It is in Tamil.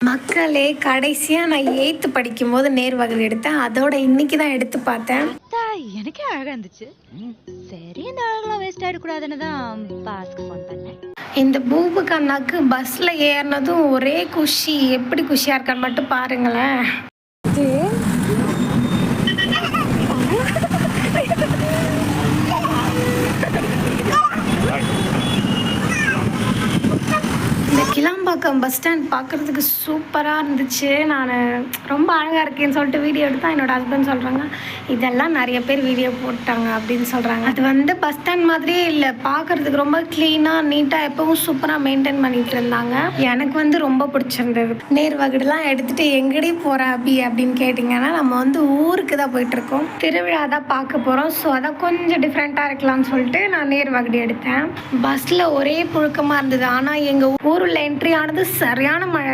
மக்களே, கடைசியா நான் 8th படிக்கும்போது நேர்வகுடு எடுத்தேன். அதோட இன்னைக்கு தான் எடுத்து பார்த்தேன். எனக்கே அழகா இருந்துச்சு. சரி, இந்த அழகெல்லாம் வேஸ்ட் ஆயிடக்கூடாதுன்னு தான் பாஸ்க்கு ஃபோன் பண்ணேன். இந்த பூபுக்கு அண்ணாக்கு பஸ்ல ஏறினதும் ஒரே குஷி. எப்படி குஷியா இருக்கான்னு மட்டும் பாருங்களேன். இந்த கிளாம்பாக்கம் பஸ் ஸ்டாண்ட் பார்க்குறதுக்கு சூப்பராக இருந்துச்சு. நான் ரொம்ப அழகாக இருக்கேன்னு சொல்லிட்டு வீடியோ எடுத்தால் என்னோடய ஹஸ்பண்ட் சொல்கிறாங்க, இதெல்லாம் நிறைய பேர் வீடியோ போட்டாங்க அப்படின்னு சொல்கிறாங்க. அது வந்து பஸ் ஸ்டாண்ட் மாதிரியே இல்லை, பார்க்குறதுக்கு ரொம்ப க்ளீனாக நீட்டாக எப்பவும் சூப்பராக மெயின்டைன் பண்ணிகிட்டு இருந்தாங்க. எனக்கு வந்து ரொம்ப பிடிச்சிருந்தது. நேர்வகுடுலாம் எடுத்துகிட்டு எங்கடி போகிற அப்படின்னு கேட்டிங்கன்னா, நம்ம வந்து ஊருக்கு தான் போயிட்டுருக்கோம், திருவிழா தான் பார்க்க போகிறோம். ஸோ அதை கொஞ்சம் டிஃப்ரெண்ட்டாக இருக்கலாம்னு சொல்லிட்டு நான் நேர்வகுடு எடுத்தேன். பஸ்ஸில் ஒரே புழுக்கமாக இருந்தது. ஆனால் எங்கள் ஊரில் என்ட்ரி ஆனது சரியான மழை.